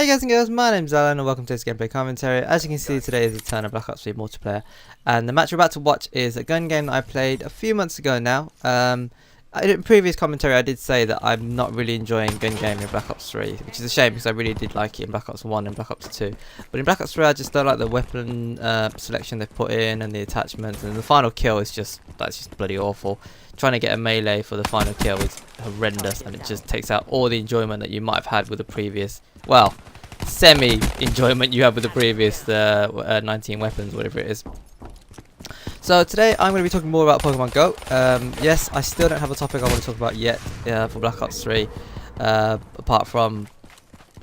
Hey guys and girls, my name's Alan and welcome to this gameplay commentary. As you can see, today is the turn of Black Ops 3 multiplayer, and the match we're about to watch is a gun game that I played a few months ago now. In previous commentary I did say that I'm not really enjoying gun game in Black Ops 3, which is a shame because I really did like it in Black Ops 1 and Black Ops 2. But in Black Ops 3 I just don't like the weapon selection they've put in and the attachments, and the final kill is just bloody awful. Trying to get a melee for the final kill is horrendous, and it just takes out all the enjoyment that you might have had with the previous, well, semi-enjoyment you had with the previous 19 weapons, whatever it is. So today I'm going to be talking more about Pokemon Go. Yes, I still don't have a topic I want to talk about yet for Black Ops 3, apart from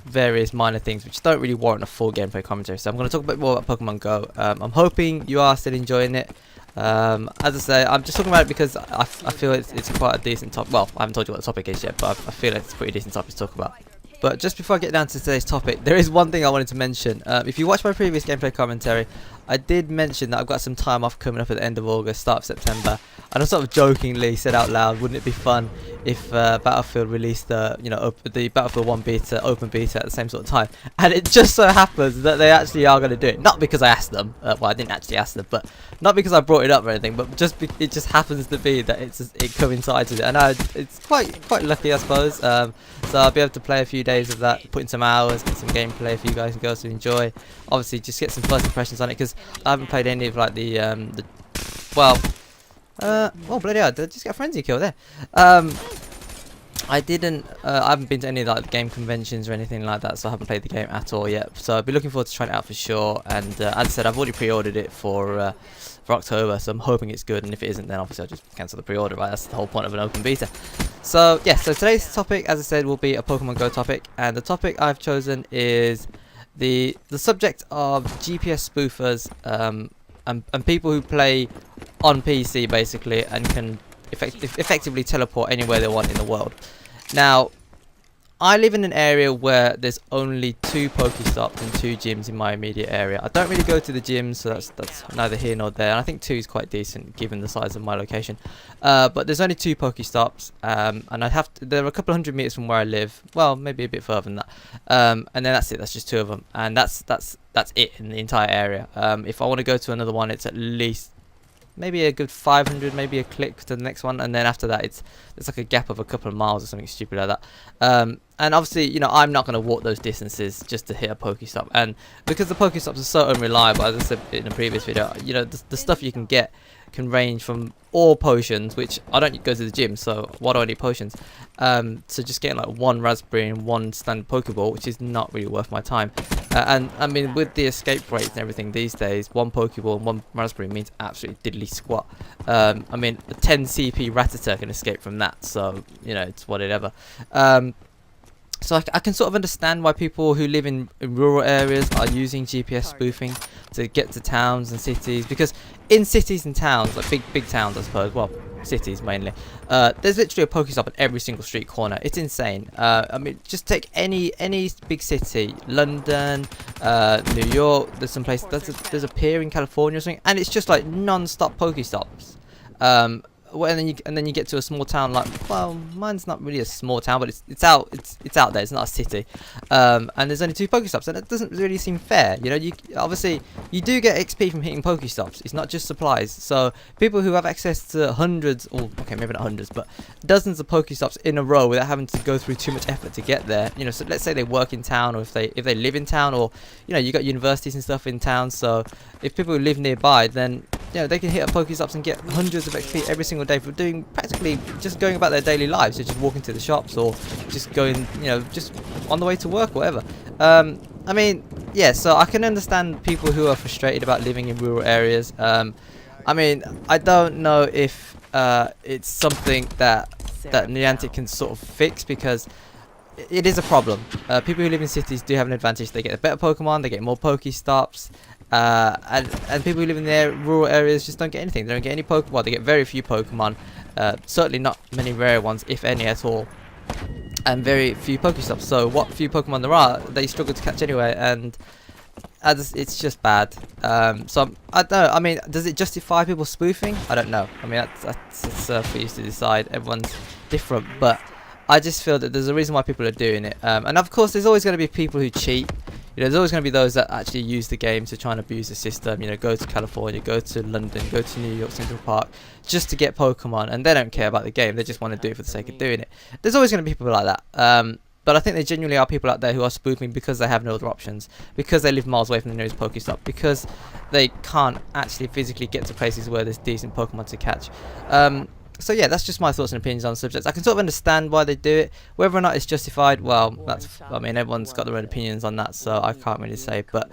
various minor things which don't really warrant a full gameplay commentary. So I'm going to talk a bit more about Pokemon Go. I'm hoping you are still enjoying it. As I say, I'm just talking about it because I feel it's quite a decent topic. Well, I haven't told you what the topic is yet, but I feel it's a pretty decent topic to talk about. But just before I get down to today's topic, there is one thing I wanted to mention. If you watch my previous gameplay commentary, I did mention that I've got some time off coming up at the end of August, start of September, and I sort of jokingly said out loud, wouldn't it be fun if Battlefield released the Battlefield 1 beta, open beta at the same sort of time? And it just so happens that they actually are going to do it. Not because I asked them, well, I didn't actually ask them, but not because I brought it up or anything, but just it just happens to be that it coincides with it, and it's quite lucky, I suppose. So I'll be able to play a few days of that, put in some hours, get some gameplay for you guys and girls to enjoy. Obviously, just get some first impressions on it, because I haven't played any of like oh bloody hell, did I just get a frenzy kill there? I haven't been to any of like the game conventions or anything like that, so I haven't played the game at all yet. So I'll be looking forward to trying it out for sure. And as I said, I've already pre-ordered it for October, so I'm hoping it's good. And if it isn't, then obviously I'll just cancel the pre-order. Right, that's the whole point of an open beta. So yeah, so today's topic, as I said, will be a Pokemon Go topic, and the topic I've chosen is the subject of GPS spoofers and people who play on PC basically and can effectively teleport anywhere they want in the world. Now, I live in an area where there's only 2 Pokestops and 2 gyms in my immediate area. I don't really go to the gyms, so that's neither here nor there. And I think 2 is quite decent given the size of my location. But there's only 2 Pokestops, and they're a couple of hundred meters from where I live. Well, maybe a bit further than that. And then that's it. That's just 2 of them, and that's it in the entire area. If I want to go to another one, it's at least maybe a good 500, maybe a click to the next one, and then after that it's like a gap of a couple of miles or something stupid like that. And obviously, I'm not going to walk those distances just to hit a Pokestop, and because the Pokestops are so unreliable, as I said in a previous video, the stuff you can get can range from all potions, which I don't go to the gym, so why do I need potions? So just getting like 1 raspberry and 1 standard Pokeball, which is not really worth my time. And I mean, with the escape rates and everything these days, 1 Pokeball and 1 raspberry means absolutely diddly squat. I mean, a 10 CP Rattata can escape from that, so it's whatever. So I can sort of understand why people who live in rural areas are using GPS spoofing to get to towns and cities, because in cities and towns, like big towns I suppose, well, cities mainly, there's literally a Pokestop at every single street corner. It's insane. I mean, just take any big city, London, New York, there's some place, there's a pier in California or something, and it's just like non-stop Pokestops. Well, and then you get to a small town like, well, mine's not really a small town, but it's out there. It's not a city, and there's only 2 Pokestops, and it doesn't really seem fair. You obviously you do get XP from hitting Pokestops. It's not just supplies. So people who have access to hundreds, or okay, maybe not hundreds, but dozens of Pokestops in a row without having to go through too much effort to get there. So let's say they work in town, or if they live in town, or you got universities and stuff in town. So if people who live nearby, then they can hit up Pokestops and get hundreds of XP every single day for doing practically just going about their daily lives, so just walking to the shops or just going, just on the way to work, whatever. I mean, yeah, so I can understand people who are frustrated about living in rural areas. I mean, I don't know if it's something that Niantic can sort of fix, because it is a problem. People who live in cities do have an advantage. They get a better Pokemon, they get more Pokestops. And people who live in their rural areas just don't get anything. They don't get any Pokemon. Well, they get very few Pokemon. Certainly not many rare ones, if any at all. And very few Pokestops. So what few Pokemon there are, they struggle to catch anyway. And it's just bad. So I don't know. I mean, does it justify people spoofing? I don't know. I mean, that's for you to decide. Everyone's different. But I just feel that there's a reason why people are doing it. And of course, there's always going to be people who cheat. You know, there's always going to be those that actually use the game to try and abuse the system. You know, go to California, go to London, go to New York Central Park just to get Pokemon, and they don't care about the game. They just want to do it for the sake of doing it. There's always going to be people like that. But I think there genuinely are people out there who are spoofing because they have no other options, because they live miles away from the nearest Pokestop, because they can't actually physically get to places where there's decent Pokemon to catch. So yeah, that's just my thoughts and opinions on the subject. I can sort of understand why they do it. Whether or not it's justified, well, I mean, everyone's got their own opinions on that, so I can't really say. But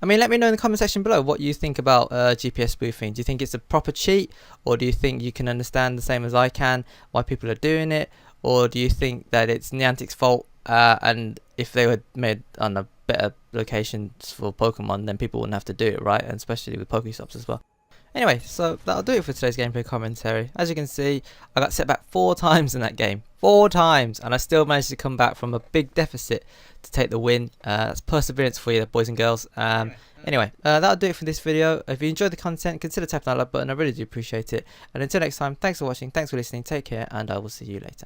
I mean, let me know in the comment section below what you think about GPS spoofing. Do you think it's a proper cheat, or do you think you can understand the same as I can why people are doing it, or do you think that it's Niantic's fault? And if they were made on a better locations for Pokemon, then people wouldn't have to do it, right? And especially with Pokestops as well. Anyway, so that'll do it for today's gameplay commentary. As you can see, I got set back 4 times in that game. 4 times! And I still managed to come back from a big deficit to take the win. That's perseverance for you, boys and girls. Anyway, that'll do it for this video. If you enjoyed the content, consider tapping that like button. I really do appreciate it. And until next time, thanks for watching, thanks for listening, take care, and I will see you later.